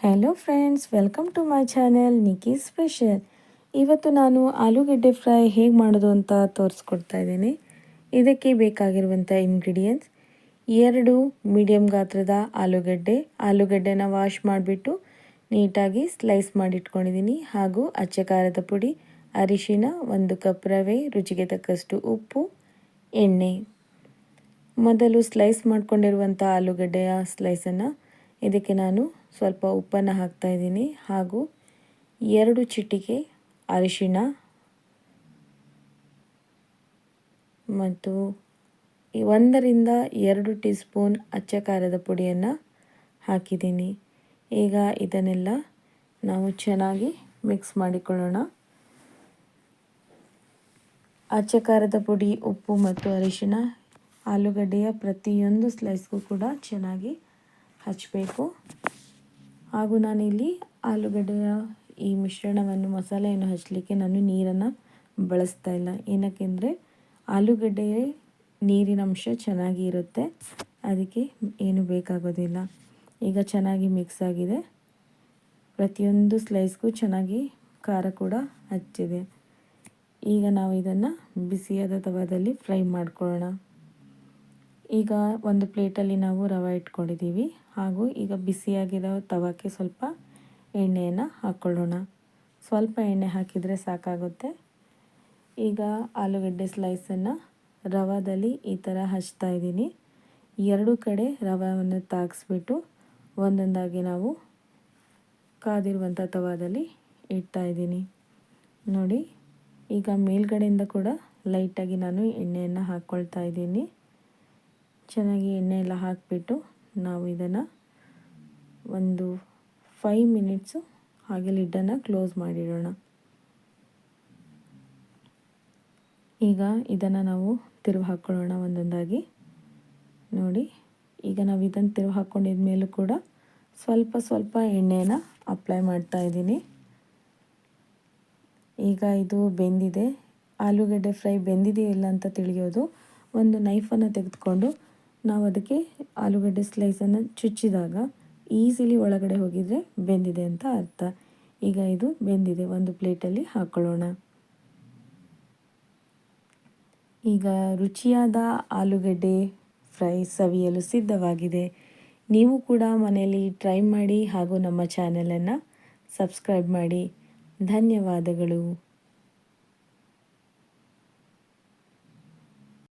Hello friends, welcome to my channel Nikki special. ಇವತ್ತು ನಾನು ಆಲೂಗೆಡ್ಡೆ ಫ್ರೈ ಹೇಗೆ ಮಾಡೋದು ಅಂತ ತೋರಿಸ್ಕೊಡ್ತಾ ಇದ್ದೀನಿ. ಇದಕ್ಕೆ ಬೇಕಾಗಿರುವಂಥ ಇಂಗ್ರೀಡಿಯೆಂಟ್ಸ್: 2 ಮೀಡಿಯಮ್ ಗಾತ್ರದ ಆಲೂಗಡ್ಡೆನ ವಾಶ್ ಮಾಡಿಬಿಟ್ಟು ನೀಟಾಗಿ ಸ್ಲೈಸ್ ಮಾಡಿಟ್ಕೊಂಡಿದ್ದೀನಿ. ಹಾಗೂ ಅಚ್ಚ ಖಾರದ ಪುಡಿ, ಅರಿಶಿನ, 1 ಕಪ್ ರವೆ, ರುಚಿಗೆ ತಕ್ಕಷ್ಟು ಉಪ್ಪು, ಎಣ್ಣೆ. ಮೊದಲು ಸ್ಲೈಸ್ ಮಾಡ್ಕೊಂಡಿರುವಂಥ ಆಲೂಗಡ್ಡೆಯ ಸ್ಲೈಸನ್ನು ಇದಕ್ಕೆ ನಾನು ಸ್ವಲ್ಪ ಉಪ್ಪನ್ನು ಹಾಕ್ತಾಯಿದ್ದೀನಿ. ಹಾಗೂ 2 ಚಿಟಿಕೆ ಅರಿಶಿನ ಮತ್ತು 1 ರಿಂದ 2 ಟೀ ಸ್ಪೂನ್ ಅಚ್ಚ ಖಾರದ ಪುಡಿಯನ್ನು ಹಾಕಿದ್ದೀನಿ. ಈಗ ಇದನ್ನೆಲ್ಲ ನಾವು ಚೆನ್ನಾಗಿ ಮಿಕ್ಸ್ ಮಾಡಿಕೊಳ್ಳೋಣ. ಅಚ್ಚ ಖಾರದ ಪುಡಿ, ಉಪ್ಪು ಮತ್ತು ಅರಿಶಿನ ಆಲೂಗಡ್ಡೆಯ ಪ್ರತಿಯೊಂದು ಸ್ಲೈಸ್ಗೂ ಕೂಡ ಚೆನ್ನಾಗಿ ಹಚ್ಚಬೇಕು. ಹಾಗೂ ನಾನಿಲ್ಲಿ ಆಲೂಗಡ್ಡೆಯ ಈ ಮಿಶ್ರಣವನ್ನು, ಮಸಾಲೆಯನ್ನು ಹಚ್ಚಲಿಕ್ಕೆ ನಾನು ನೀರನ್ನು ಬಳಸ್ತಾ ಇಲ್ಲ. ಏನಕ್ಕೆಂದರೆ ಆಲೂಗಡ್ಡೆ ನೀರಿನ ಅಂಶ ಚೆನ್ನಾಗಿ ಇರುತ್ತೆ, ಅದಕ್ಕೆ ಏನು ಬೇಕಾಗೋದಿಲ್ಲ. ಈಗ ಚೆನ್ನಾಗಿ ಮಿಕ್ಸ್ ಆಗಿದೆ. ಪ್ರತಿಯೊಂದು ಸ್ಲೈಸ್ಗೂ ಚೆನ್ನಾಗಿ ಖಾರ ಕೂಡ ಹಚ್ಚಿದೆ. ಈಗ ನಾವು ಇದನ್ನು ಬಿಸಿಯಾದ ತವಾದಲ್ಲಿ ಫ್ರೈ ಮಾಡ್ಕೊಳ್ಳೋಣ. ಈಗ ಒಂದು ಪ್ಲೇಟಲ್ಲಿ ನಾವು ರವೆ ಇಟ್ಕೊಂಡಿದ್ದೀವಿ. ಹಾಗೂ ಈಗ ಬಿಸಿಯಾಗಿರೋ ತವಕ್ಕೆ ಸ್ವಲ್ಪ ಎಣ್ಣೆಯನ್ನು ಹಾಕ್ಕೊಳ್ಳೋಣ. ಸ್ವಲ್ಪ ಎಣ್ಣೆ ಹಾಕಿದರೆ ಸಾಕಾಗುತ್ತೆ. ಈಗ ಆಲೂಗಡ್ಡೆ ಸ್ಲೈಸನ್ನು ರವಾದಲ್ಲಿ ಈ ಥರ ಹಚ್ತಾ ಇದ್ದೀನಿ. 2 ಕಡೆ ರವೆಯನ್ನು ತಾಗಿಸ್ಬಿಟ್ಟು ಒಂದೊಂದಾಗಿ ನಾವು ಕಾದಿರುವಂಥ ತವಾದಲ್ಲಿ ಇಡ್ತಾ ಇದ್ದೀನಿ. ನೋಡಿ, ಈಗ ಮೇಲ್ಗಡೆಯಿಂದ ಕೂಡ ಲೈಟಾಗಿ ನಾನು ಎಣ್ಣೆಯನ್ನು ಹಾಕ್ಕೊಳ್ತಾ ಇದ್ದೀನಿ. ಚೆನ್ನಾಗಿ ಎಣ್ಣೆ ಎಲ್ಲ ಹಾಕಿಬಿಟ್ಟು ನಾವು ಇದನ್ನು ಒಂದು 5 ಮಿನಿಟ್ಸು ಹಾಗೆ ಲಿಡ್ಡನ್ನು ಕ್ಲೋಸ್ ಮಾಡಿಡೋಣ. ಈಗ ಇದನ್ನು ನಾವು ತಿರುವು ಹಾಕ್ಕೊಳ್ಳೋಣ ಒಂದೊಂದಾಗಿ. ನೋಡಿ, ಈಗ ನಾವು ಇದನ್ನು ತಿರುವು ಹಾಕ್ಕೊಂಡಿದ ಮೇಲೂ ಕೂಡ ಸ್ವಲ್ಪ ಎಣ್ಣೆಯನ್ನು ಅಪ್ಲೈ ಮಾಡ್ತಾ ಇದ್ದೀನಿ. ಈಗ ಇದು ಬೆಂದಿದೆ. ಆಲೂಗಡ್ಡೆ ಫ್ರೈ ಬೆಂದಿದೆಯೋ ಇಲ್ಲ ಅಂತ ತಿಳಿಯೋದು ಒಂದು ನೈಫನ್ನು ತೆಗೆದುಕೊಂಡು ನಾವು ಅದಕ್ಕೆ ಆಲೂಗಡ್ಡೆ ಸ್ಲೈಸನ್ನು ಚುಚ್ಚಿದಾಗ ಈಸಿಲಿ ಒಳಗಡೆ ಹೋಗಿದರೆ ಬೆಂದಿದೆ ಅಂತ ಅರ್ಥ. ಈಗ ಇದು ಬೆಂದಿದೆ. ಒಂದು ಪ್ಲೇಟಲ್ಲಿ ಹಾಕ್ಕೊಳ್ಳೋಣ. ಈಗ ರುಚಿಯಾದ ಆಲೂಗಡ್ಡೆ ಫ್ರೈ ಸವಿಯಲು ಸಿದ್ಧವಾಗಿದೆ. ನೀವು ಕೂಡ ಮನೆಯಲ್ಲಿ ಟ್ರೈ ಮಾಡಿ ಹಾಗೂ ನಮ್ಮ ಚಾನಲನ್ನು ಸಬ್ಸ್ಕ್ರೈಬ್ ಮಾಡಿ. ಧನ್ಯವಾದಗಳು.